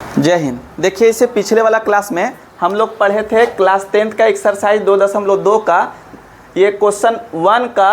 जय हिंद। देखिए, इससे पिछले वाला क्लास में हम लोग पढ़े थे क्लास 10th का एक्सरसाइज 2.2 का ये क्वेश्चन 1 का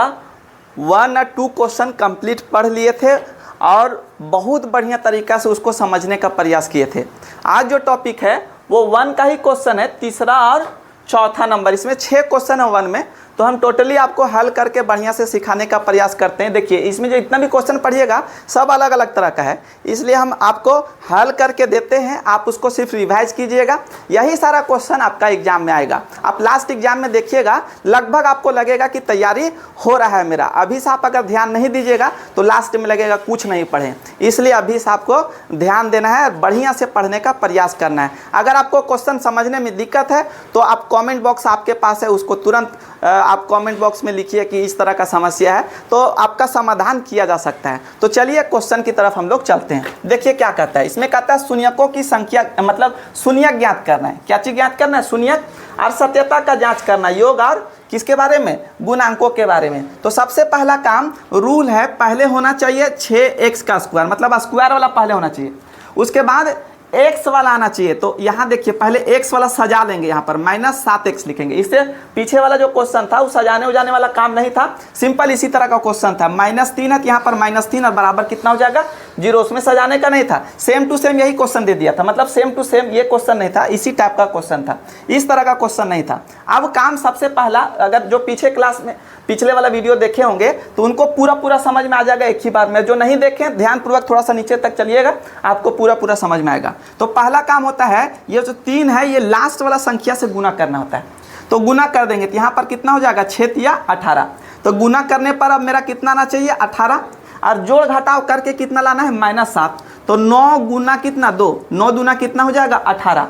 1 और 2 क्वेश्चन कंप्लीट पढ़ लिए थे और बहुत बढ़िया तरीक़ा से उसको समझने का प्रयास किए थे। आज जो टॉपिक है वो 1 का ही क्वेश्चन है, तीसरा और चौथा नंबर। इसमें 6 क्वेश्चन है 1 में, तो हम टोटली आपको हल करके बढ़िया से सिखाने का प्रयास करते हैं। देखिए, इसमें जो इतना भी क्वेश्चन पढ़िएगा सब अलग अलग तरह का है, इसलिए हम आपको हल करके देते हैं, आप उसको सिर्फ रिवाइज कीजिएगा। यही सारा क्वेश्चन आपका एग्जाम में आएगा। आप लास्ट एग्जाम में देखिएगा, लगभग आपको लगेगा कि तैयारी हो रहा है मेरा। अभी से आप अगर ध्यान नहीं दीजिएगा तो लास्ट में लगेगा कुछ नहीं पढ़े, इसलिए अभी से आपको ध्यान देना है, बढ़िया से पढ़ने का प्रयास करना है। अगर आपको क्वेश्चन समझने में दिक्कत है तो आप कमेंट बॉक्स आपके पास है, उसको तुरंत आप कमेंट बॉक्स में लिखिए कि इस तरह का समस्या है, तो आपका समाधान किया जा सकता है। तो चलिए क्वेश्चन की तरफ हम लोग चलते हैं। देखिए क्या कहता है, इसमें कहता है शून्यकों की संख्या, मतलब शून्यक ज्ञात करना है। क्या चीज़ ज्ञात करना है? शून्यक और सत्यता का जांच करना है। योग और किसके बारे में? गुणांकों के बारे में। तो सबसे पहला काम रूल है, पहले होना चाहिए 6x का स्क्वायर, मतलब स्क्वायर वाला पहले होना चाहिए, उसके बाद x वाला आना चाहिए। तो यहाँ देखिए, पहले x वाला सजा लेंगे, यहाँ पर -7x लिखेंगे। इससे पीछे वाला जो क्वेश्चन था वो सजाने उजाने वाला काम नहीं था, सिंपल इसी तरह का क्वेश्चन था। -3 है तो यहाँ पर -3 और बराबर कितना हो जाएगा? 0। उसमें सजाने का नहीं था, सेम टू सेम यही क्वेश्चन दे दिया था, मतलब सेम टू सेम ये क्वेश्चन नहीं था, इसी टाइप का क्वेश्चन था, इस तरह का क्वेश्चन नहीं था। अब काम सबसे पहला, अगर जो पीछे क्लास में पिछले वाला वीडियो देखे होंगे तो उनको पूरा समझ में आ जाएगा एक ही बार में। जो नहीं देखें ध्यानपूर्वक थोड़ा सा नीचे तक चलिएगा, आपको पूरा समझ में आएगा। तो पहला काम होता है, ये जो 3 है ये लास्ट वाला संख्या से गुना करना होता है। तो गुना कर देंगे तो यहाँ पर कितना हो जाएगा? 6 या 18। तो गुना करने पर अब मेरा कितना आना चाहिए? 18, और जोड़ घटाव करके कितना लाना है? -7। तो 9 गुना कितना? 2। 9 दूना कितना हो जाएगा? 18।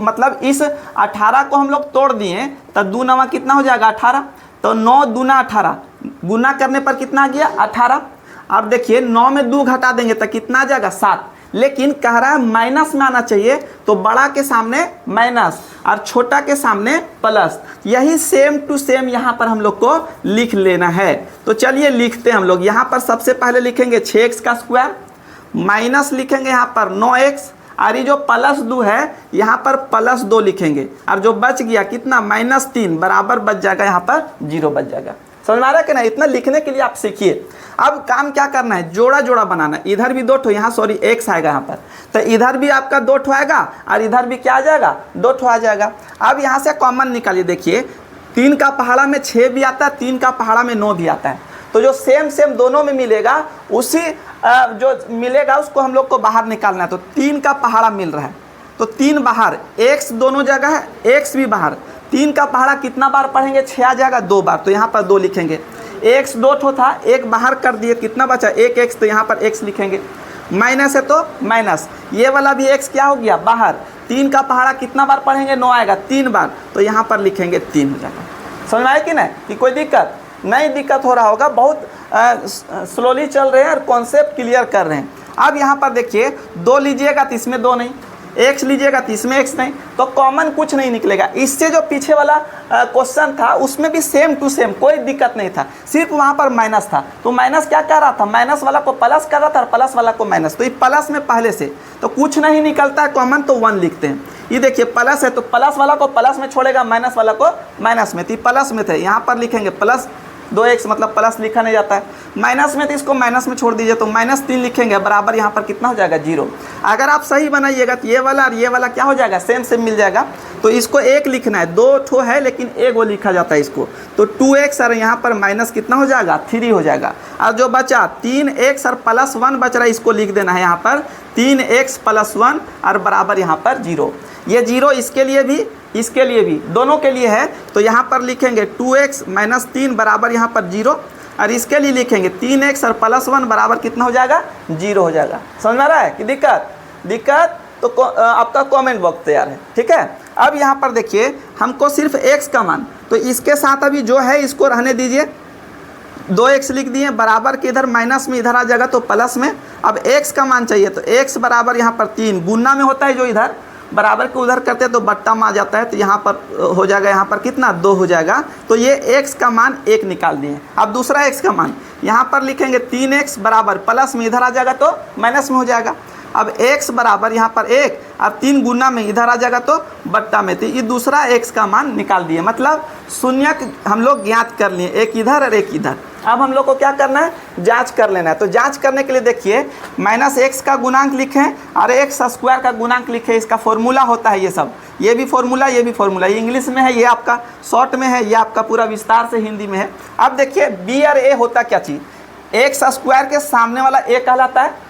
मतलब इस 18 को हम लोग तोड़ दिए तो 2 9 कितना हो जाएगा? 18। तो 9 दूना 18, गुना करने पर कितना आ गया? 18। अब देखिए 9 में 2 घटा देंगे तो कितना आ जाएगा? 7। लेकिन कह रहा है माइनस में आना चाहिए, तो बड़ा के सामने माइनस और छोटा के सामने प्लस। यही सेम टू सेम यहाँ पर हम लोग को लिख लेना है। तो चलिए लिखते हैं हम लोग। यहाँ पर सबसे पहले लिखेंगे 6x का स्क्वायर, माइनस लिखेंगे यहाँ पर 9x, और ये जो +2 है यहाँ पर +2 लिखेंगे, और जो बच गया कितना? -3 बराबर बच जाएगा, यहाँ पर 0 बच जाएगा। समझ में आ रहा है कि नहीं? इतना लिखने के लिए आप सीखिए। अब काम क्या करना है? जोड़ा जोड़ा बनाना है। इधर भी 2 ठो, यहाँ सॉरी x आएगा यहाँ पर, तो इधर भी आपका 2 ठो आएगा और इधर भी क्या आ जाएगा? 2 ठो आ जाएगा। अब यहाँ से कॉमन निकालिए। देखिए 3 का पहाड़ा में 6 भी आता है, 3 का पहाड़ा में 9 भी आता है। तो जो सेम दोनों में मिलेगा, उसी जो मिलेगा उसको हम लोग को बाहर निकालना है। तो 3 का पहाड़ा मिल रहा है तो 3 बाहर, x दोनों जगह है, x भी बाहर। 3 का पहाड़ा कितना बार पढ़ेंगे? 6 आ जाएगा 2 बार, तो यहाँ पर 2 लिखेंगे। x 2 ठो था, एक बाहर कर दिए, कितना बचा? 1x, तो यहाँ पर x लिखेंगे। माइनस है तो माइनस, ये वाला भी x क्या हो गया? बाहर। 3 का पहाड़ा कितना बार पढ़ेंगे? 9 आएगा, 3 बार, तो यहाँ पर लिखेंगे 3 हो जाएगा। समझ में आया कि नहीं? कि कोई दिक्कत नहीं? दिक्कत हो रहा होगा, बहुत स्लोली चल रहे हैं और कॉन्सेप्ट क्लियर कर रहे हैं। अब यहाँ पर देखिए 2 लीजिएगा तो इसमें 2 नहीं, x लीजिएगा तो इसमें x नहीं, तो कॉमन कुछ नहीं निकलेगा। इससे जो पीछे वाला क्वेश्चन था उसमें भी सेम टू सेम कोई दिक्कत नहीं था, सिर्फ वहाँ पर माइनस था। तो माइनस क्या कर रहा था? माइनस वाला को प्लस कर रहा था और प्लस वाला को माइनस। तो ये प्लस में पहले से तो कुछ नहीं निकलता है कॉमन, तो 1 लिखते हैं। ये देखिए प्लस है तो प्लस वाला को प्लस में छोड़ेगा, माइनस वाला को माइनस में। तो प्लस में थे, यहाँ पर लिखेंगे प्लस 2x, मतलब प्लस लिखा नहीं जाता है। माइनस में तो इसको माइनस में छोड़ दीजिए, तो -3 लिखेंगे, बराबर यहाँ पर कितना हो जाएगा? 0। अगर आप सही बनाइएगा तो ये वाला और ये वाला क्या हो जाएगा? सेम मिल जाएगा। तो इसको 1 लिखना है, 2 ठो है लेकिन 1 लिखा जाता है इसको। तो 2x और यहाँ पर माइनस कितना हो जाएगा? 3 हो जाएगा। और जो बचा 3x और +1 बच रहा है, इसको लिख देना है यहाँ पर 3x + 1 और बराबर यहाँ पर 0। ये 0 इसके लिए भी, इसके लिए भी, दोनों के लिए है। तो यहाँ पर लिखेंगे 2x - 3 बराबर यहाँ पर 0, और इसके लिए लिखेंगे 3x और +1 बराबर कितना हो जाएगा? 0 हो जाएगा। समझ में आ रहा है कि दिक्कत? तो आपका कमेंट बॉक्स तैयार है, ठीक है। अब यहाँ पर देखिए हमको सिर्फ x का मान, तो इसके साथ अभी जो है इसको रहने दीजिए। 2x लिख दिए, बराबर के इधर माइनस में इधर आ जाएगा तो प्लस में। अब x का मान चाहिए, तो x बराबर यहाँ पर 3, गुना में होता है जो इधर, बराबर को उधर करते हैं तो बट्टा में आ जाता है, तो यहाँ पर हो जाएगा, यहाँ पर कितना? 2 हो जाएगा। तो ये x का मान 1 निकाल दिए। अब दूसरा x का मान यहाँ पर लिखेंगे 3x बराबर, प्लस में इधर आ जाएगा तो माइनस में हो जाएगा। अब x बराबर यहाँ पर 1 और 3 गुना में इधर आ जाएगा तो बट्टा में, तो ये दूसरा x का मान निकाल दिए, मतलब शून्यक हम लोग ज्ञात कर लिए, एक इधर और एक इधर। अब हम लोग को क्या करना है, जांच कर लेना है। तो जांच करने के लिए देखिए -x का गुणांक लिखें और x² का गुणांक लिखें, इसका फॉर्मूला होता है ये सब, ये भी फॉर्मूला, ये भी फॉर्मूला, ये इंग्लिश में है, ये आपका शॉर्ट में है, ये आपका पूरा विस्तार से हिंदी में है। अब देखिए b और a होता क्या चीज़, x² के सामने वाला a कहलाता है,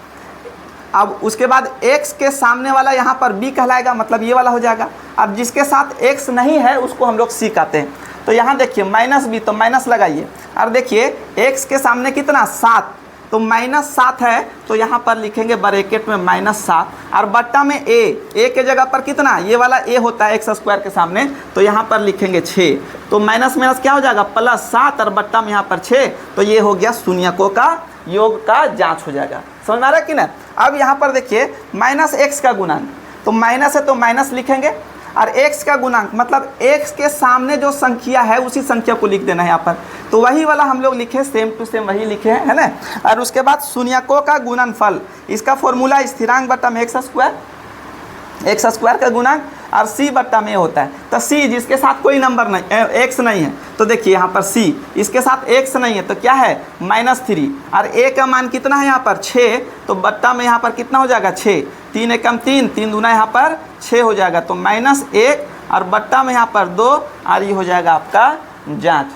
अब उसके बाद x के सामने वाला यहाँ पर b कहलाएगा, मतलब ये वाला हो जाएगा। अब जिसके साथ x नहीं है उसको हम लोग c कहते हैं। तो यहाँ देखिए -b, तो माइनस लगाइए, और देखिए x के सामने कितना 7, तो -7 है, तो यहाँ पर लिखेंगे ब्रैकेट में -7 और बट्टा में a के जगह पर कितना, ये वाला a होता है x² के सामने, तो यहाँ पर लिखेंगे 6, तो माइनस माइनस क्या हो जाएगा +7 और बट्टा में यहाँ पर 6, तो ये हो गया शून्यकों का योग का जांच हो जाएगा। समझ में आ रहा है कि ना। अब यहाँ पर देखिए -x का गुणांक, तो माइनस है तो माइनस लिखेंगे, और x का गुणांक मतलब x के सामने जो संख्या है उसी संख्या को लिख देना है यहाँ पर, तो वही वाला हम लोग लिखे, सेम टू सेम वही लिखे हैं, है ना। और उसके बाद शून्यकों का गुणनफल, इसका फॉर्मूला स्थिरांक बट्टा में x² का गुणांक और c बट्टा में होता है। तो c जिसके साथ कोई नंबर नहीं, x नहीं है, तो देखिए यहाँ पर c, इसके साथ x नहीं है तो क्या है -3, और a का मान कितना है यहाँ पर 6, तो बट्टा में यहाँ पर कितना हो जाएगा 6, 3 एकम 3, 3 दूना यहाँ पर 6 हो जाएगा, तो -1 और बट्टा में यहाँ पर 2, और ये हो जाएगा आपका जाँच।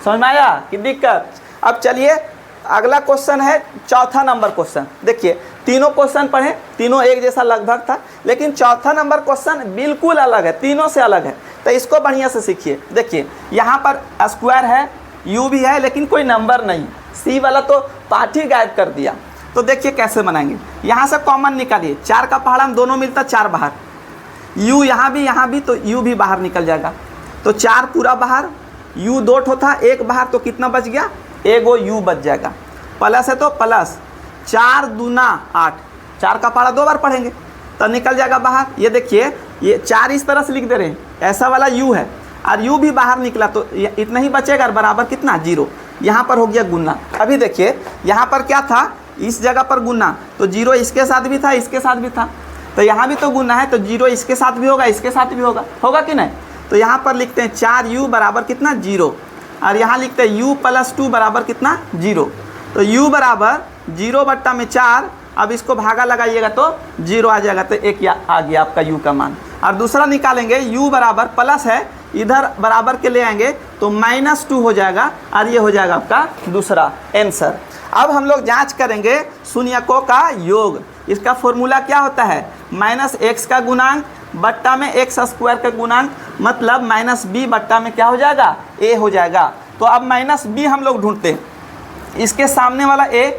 समझ में आया कि दिक्कत। अब चलिए अगला क्वेश्चन है, चौथा नंबर क्वेश्चन। देखिए तीनों क्वेश्चन पढ़े, तीनों एक जैसा लगभग था, लेकिन चौथा नंबर क्वेश्चन बिल्कुल अलग है, तीनों से अलग है, तो इसको बढ़िया से सीखिए। देखिए यहाँ पर स्क्वायर है, यू भी है, लेकिन कोई नंबर नहीं, सी वाला तो पार्ट ही गायब कर दिया। तो देखिए कैसे बनाएंगे, यहाँ से कॉमन निकालिए, 4 का पहाड़ा में दोनों मिलता 4 बाहर, यू यहाँ भी, तो यू भी बाहर निकल जाएगा, तो 4 पूरा बाहर, यू 2 ठो था, 1 बाहर, तो कितना बच गया, एगो यू बच जाएगा। प्लस है तो प्लस 4 दूना 8, 4 का पहाड़ा 2 बार पढ़ेंगे तो निकल जाएगा बाहर। ये देखिए ये 4 इस तरह से लिख दे रहे हैं, ऐसा वाला यू है और यू भी बाहर निकला, तो इतना ही बचेगा, और बराबर कितना 0, यहाँ पर हो गया गुना। अभी देखिए यहाँ पर क्या था, इस जगह पर गुना, तो 0 इसके साथ भी था, इसके साथ भी था, तो यहाँ भी तो गुना है, तो 0 इसके साथ भी होगा, इसके साथ भी होगा कि नहीं। तो यहाँ पर लिखते हैं 4u बराबर कितना 0, और यहाँ लिखते हैं u + 2 बराबर कितना 0, तो u बराबर 0 बट्टा में 4, अब इसको भागा लगाइएगा तो 0 आ जाएगा, तो 1 आ गया आपका u का मान। और दूसरा निकालेंगे, u बराबर प्लस है, इधर बराबर के ले आएंगे तो -2 हो जाएगा, और ये हो जाएगा आपका दूसरा आंसर। अब हम लोग जांच करेंगे शून्यकों का योग। इसका फॉर्मूला क्या होता है, -x का गुणांक बट्टा में x² का गुणांक, मतलब -b बट्टा में क्या हो जाएगा a हो जाएगा। तो अब -b हम लोग ढूंढते हैं, इसके सामने वाला a,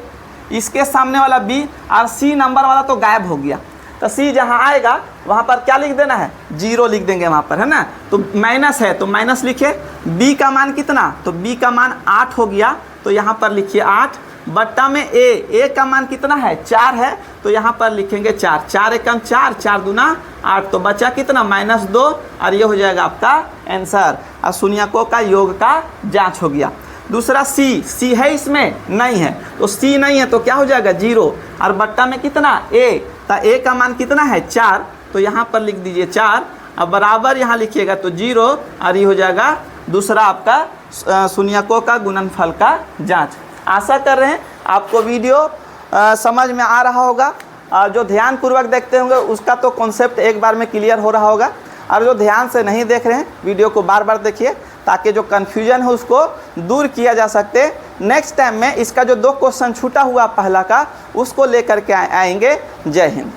इसके सामने वाला b, और c नंबर वाला तो गायब हो गया, तो c जहाँ आएगा वहाँ पर क्या लिख देना है 0 लिख देंगे वहाँ पर, है ना। तो माइनस है तो माइनस लिखे, b का मान कितना, तो b का मान 8 हो गया, तो यहाँ पर लिखिए 8 बट्टा में a का मान कितना है 4 है, तो यहाँ पर लिखेंगे 4, 4 एकम 4, 4 दूना 8, तो बचा कितना -2, और ये हो जाएगा आपका आंसर। और शून्यकों का योग का जांच हो गया। दूसरा c है इसमें नहीं है, तो c नहीं है तो क्या हो जाएगा 0, और बट्टा में कितना a, तो a का मान कितना है 4, तो यहाँ पर लिख दीजिए 4, अब बराबर यहाँ लिखिएगा तो 0, और ये हो जाएगा दूसरा आपका शून्यकों का गुणनफल का जाँच। आशा कर रहे हैं आपको वीडियो समझ में आ रहा होगा, जो ध्यानपूर्वक देखते होंगे उसका तो कॉन्सेप्ट एक बार में क्लियर हो रहा होगा, और जो ध्यान से नहीं देख रहे हैं वीडियो को बार बार देखिए, ताकि जो कन्फ्यूजन है उसको दूर किया जा सकते। नेक्स्ट टाइम में इसका जो 2 क्वेश्चन छूटा हुआ पहला का, उसको लेकर के आएंगे। जय हिंद।